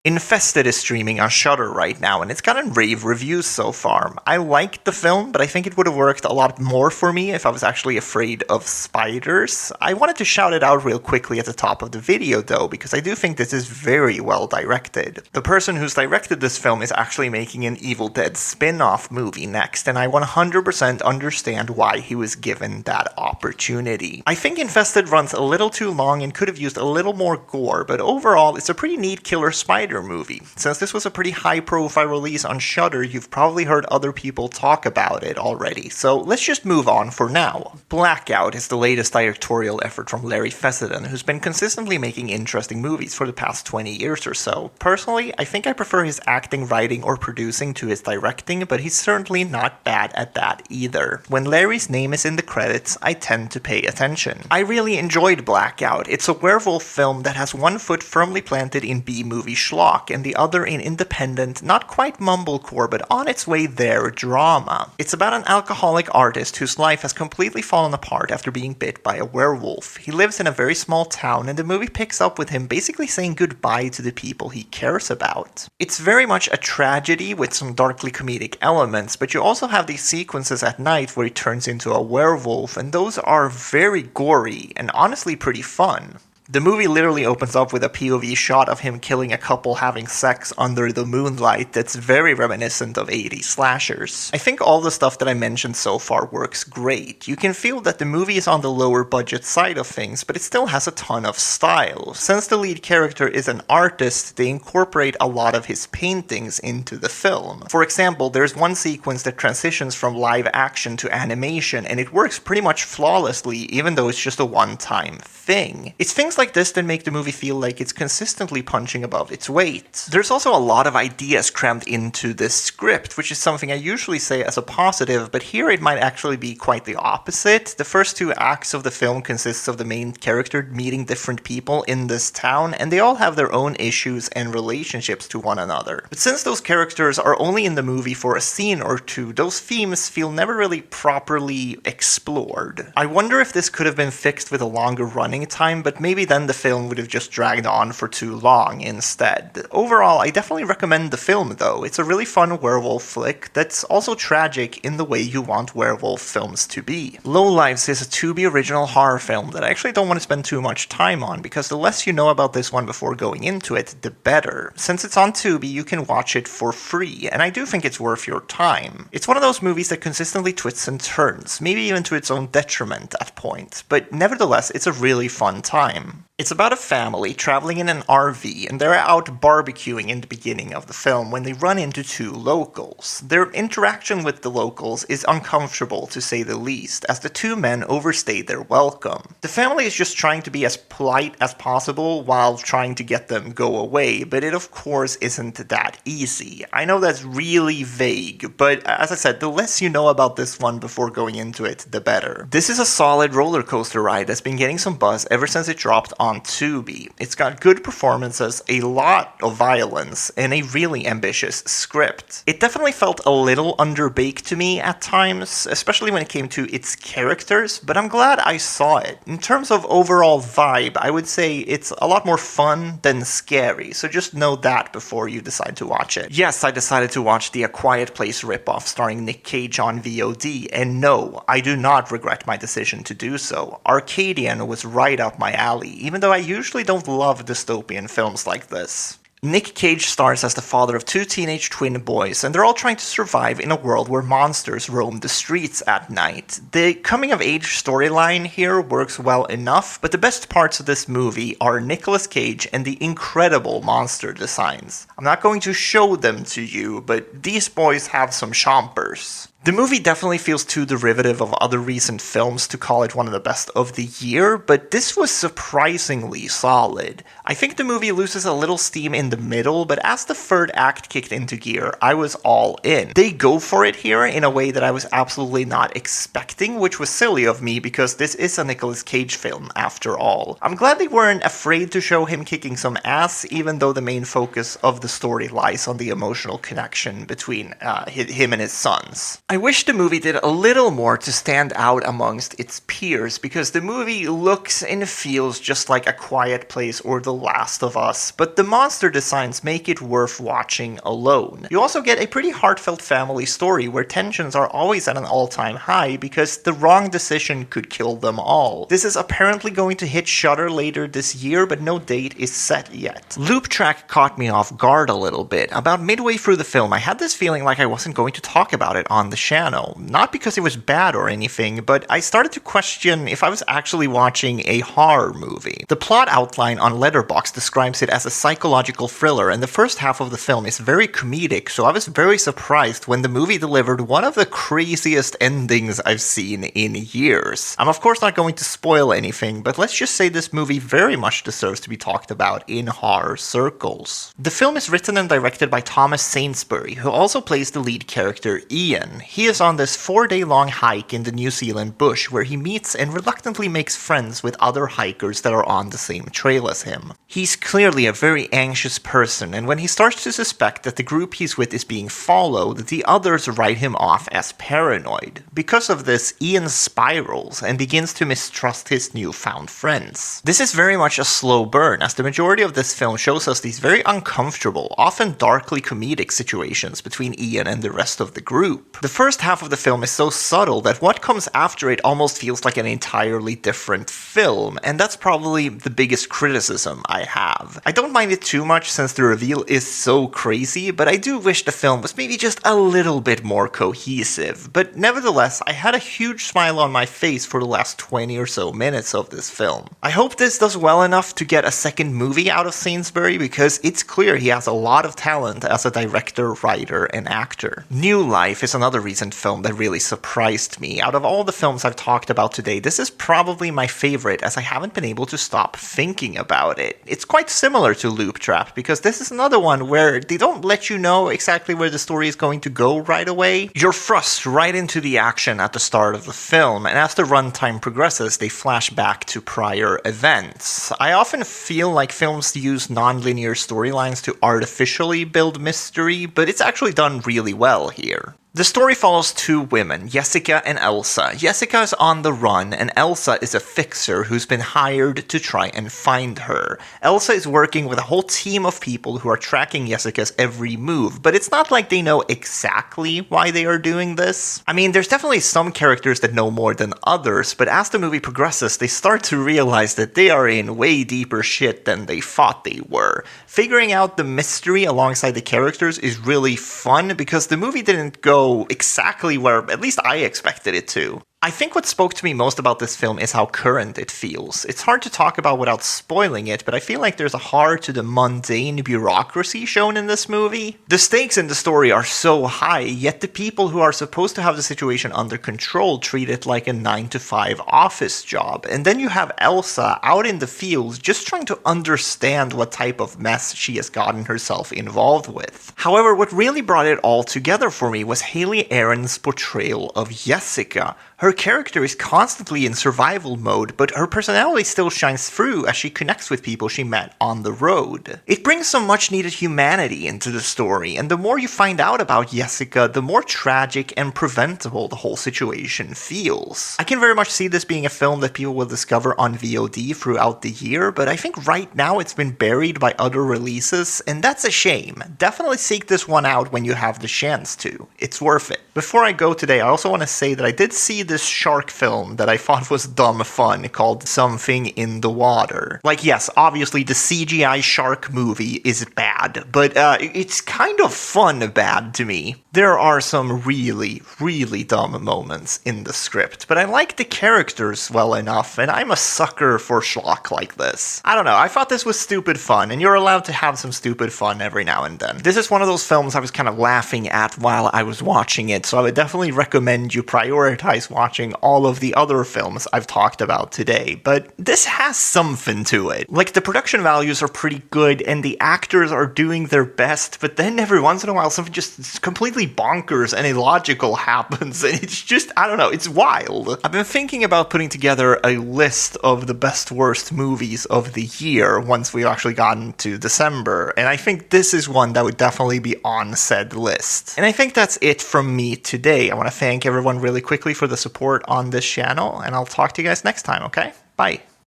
Infested is streaming on Shudder right now, and it's gotten rave reviews so far. I liked the film, but I think it would have worked a lot more for me if I was actually afraid of spiders. I wanted to shout it out real quickly at the top of the video, though, because I do think this is very well directed. The person who's directed this film is actually making an Evil Dead spin-off movie next, and I 100% understand why he was given that opportunity. I think Infested runs a little too long and could have used a little more gore, but overall, it's a pretty neat killer spider movie. Since this was a pretty high-profile release on Shudder, you've probably heard other people talk about it already, so let's just move on for now. Blackout is the latest directorial effort from Larry Fessenden, who's been consistently making interesting movies for the past 20 years or so. Personally, I think I prefer his acting, writing, or producing to his directing, but he's certainly not bad at that either. When Larry's name is in the credits, I tend to pay attention. I really enjoyed Blackout. It's a werewolf film that has one foot firmly planted in B-movie schlock and the other in independent, not quite mumblecore, but on its way there drama. It's about an alcoholic artist whose life has completely fallen apart after being bit by a werewolf. He lives in a very small town, and the movie picks up with him basically saying goodbye to the people he cares about. It's very much a tragedy with some darkly comedic elements, but you also have these sequences at night where he turns into a werewolf, and those are very gory and honestly pretty fun. The movie literally opens up with a POV shot of him killing a couple having sex under the moonlight that's very reminiscent of 80s slashers. I think all the stuff that I mentioned so far works great. You can feel that the movie is on the lower budget side of things, but it still has a ton of style. Since the lead character is an artist, they incorporate a lot of his paintings into the film. For example, there's one sequence that transitions from live action to animation, and it works pretty much flawlessly, even though it's just a one-time thing. It's things like this that make the movie feel like it's consistently punching above its weight. There's also a lot of ideas crammed into this script, which is something I usually say as a positive, but here it might actually be quite the opposite. The first two acts of the film consists of the main character meeting different people in this town, and they all have their own issues and relationships to one another. But since those characters are only in the movie for a scene or two, those themes feel never really properly explored. I wonder if this could have been fixed with a longer running time, but maybe then the film would have just dragged on for too long instead. Overall, I definitely recommend the film though. It's a really fun werewolf flick that's also tragic in the way you want werewolf films to be. Lowlifes is a Tubi original horror film that I actually don't want to spend too much time on, because the less you know about this one before going into it, the better. Since it's on Tubi, you can watch it for free, and I do think it's worth your time. It's one of those movies that consistently twists and turns, maybe even to its own detriment at points, but nevertheless, it's a really fun time. It's about a family traveling in an RV, and they're out barbecuing in the beginning of the film when they run into two locals. Their interaction with the locals is uncomfortable, to say the least, as the two men overstay their welcome. The family is just trying to be as polite as possible while trying to get them go away, but it of course isn't that easy. I know that's really vague, but as I said, the less you know about this one before going into it, the better. This is a solid roller coaster ride that's been getting some buzz ever since it dropped on Tubi. It's got good performances, a lot of violence, and a really ambitious script. It definitely felt a little underbaked to me at times, especially when it came to its characters, but I'm glad I saw it. In terms of overall vibe, I would say it's a lot more fun than scary, so just know that before you decide to watch it. Yes, I decided to watch the A Quiet Place ripoff starring Nick Cage on VOD, and no, I do not regret my decision to do so. Arcadian was right up my alley, even though I usually don't love dystopian films like this. Nick Cage stars as the father of two teenage twin boys, and they're all trying to survive in a world where monsters roam the streets at night. The coming-of-age storyline here works well enough, but the best parts of this movie are Nicolas Cage and the incredible monster designs. I'm not going to show them to you, but these boys have some chompers. The movie definitely feels too derivative of other recent films to call it one of the best of the year, but this was surprisingly solid. I think the movie loses a little steam in the middle, but as the third act kicked into gear, I was all in. They go for it here in a way that I was absolutely not expecting, which was silly of me because this is a Nicolas Cage film after all. I'm glad they weren't afraid to show him kicking some ass, even though the main focus of the story lies on the emotional connection between him and his sons. I wish the movie did a little more to stand out amongst its peers, because the movie looks and feels just like A Quiet Place or The Last of Us, but the monster designs make it worth watching alone. You also get a pretty heartfelt family story where tensions are always at an all-time high because the wrong decision could kill them all. This is apparently going to hit Shudder later this year, but no date is set yet. Loop Track caught me off guard a little bit. About midway through the film, I had this feeling like I wasn't going to talk about it on the channel. Not because it was bad or anything, but I started to question if I was actually watching a horror movie. The plot outline on Letterboxd describes it as a psychological thriller, and the first half of the film is very comedic, so I was very surprised when the movie delivered one of the craziest endings I've seen in years. I'm of course not going to spoil anything, but let's just say this movie very much deserves to be talked about in horror circles. The film is written and directed by Thomas Sainsbury, who also plays the lead character Ian. He is on this 4-day-long hike in the New Zealand bush where he meets and reluctantly makes friends with other hikers that are on the same trail as him. He's clearly a very anxious person, and when he starts to suspect that the group he's with is being followed, the others write him off as paranoid. Because of this, Ian spirals and begins to mistrust his newfound friends. This is very much a slow burn, as the majority of this film shows us these very uncomfortable, often darkly comedic situations between Ian and the rest of the group. The first half of the film is so subtle that what comes after it almost feels like an entirely different film, and that's probably the biggest criticism I have. I don't mind it too much since the reveal is so crazy, but I do wish the film was maybe just a little bit more cohesive. But nevertheless, I had a huge smile on my face for the last 20 or so minutes of this film. I hope this does well enough to get a second movie out of Sainsbury, because it's clear he has a lot of talent as a director, writer, and actor. New Life is another recent film that really surprised me. Out of all the films I've talked about today, this is probably my favorite, as I haven't been able to stop thinking about it. It's quite similar to Loop Trap, because this is another one where they don't let you know exactly where the story is going to go right away. You're thrust right into the action at the start of the film, and as the runtime progresses, they flash back to prior events. I often feel like films use non-linear storylines to artificially build mystery, but it's actually done really well here. The story follows two women, Jessica and Elsa. Jessica is on the run, and Elsa is a fixer who's been hired to try and find her. Elsa is working with a whole team of people who are tracking Jessica's every move, but it's not like they know exactly why they are doing this. I mean, there's definitely some characters that know more than others, but as the movie progresses, they start to realize that they are in way deeper shit than they thought they were. Figuring out the mystery alongside the characters is really fun, because the movie didn't go exactly where at least I expected it to. I think what spoke to me most about this film is how current it feels. It's hard to talk about without spoiling it, but I feel like there's a horror to the mundane bureaucracy shown in this movie. The stakes in the story are so high, yet the people who are supposed to have the situation under control treat it like a 9-to-5 office job. And then you have Elsa out in the fields just trying to understand what type of mess she has gotten herself involved with. However, what really brought it all together for me was Haley Aaron's portrayal of Jessica. Her character is constantly in survival mode, but her personality still shines through as she connects with people she met on the road. It brings some much needed humanity into the story, and the more you find out about Jessica, the more tragic and preventable the whole situation feels. I can very much see this being a film that people will discover on VOD throughout the year, but I think right now it's been buried by other releases, and that's a shame. Definitely seek this one out when you have the chance to. It's worth it. Before I go today, I also want to say that I did see this shark film that I thought was dumb fun called Something in the Water. Like, yes, obviously the CGI shark movie is bad, but it's kind of fun bad to me. There are some really, really dumb moments in the script, but I like the characters well enough, and I'm a sucker for schlock like this. I don't know, I thought this was stupid fun, and you're allowed to have some stupid fun every now and then. This is one of those films I was kind of laughing at while I was watching it, so I would definitely recommend you prioritize watching all of the other films I've talked about today, but this has something to it. Like, the production values are pretty good, and the actors are doing their best, but then every once in a while something just completely completely bonkers and illogical happens, and it's just, I don't know, it's wild. I've been thinking about putting together a list of the best worst movies of the year once we've actually gotten to December, and I think this is one that would definitely be on said list. And I think that's it from me today. I want to thank everyone really quickly for the support on this channel, and I'll talk to you guys next time, okay? Bye.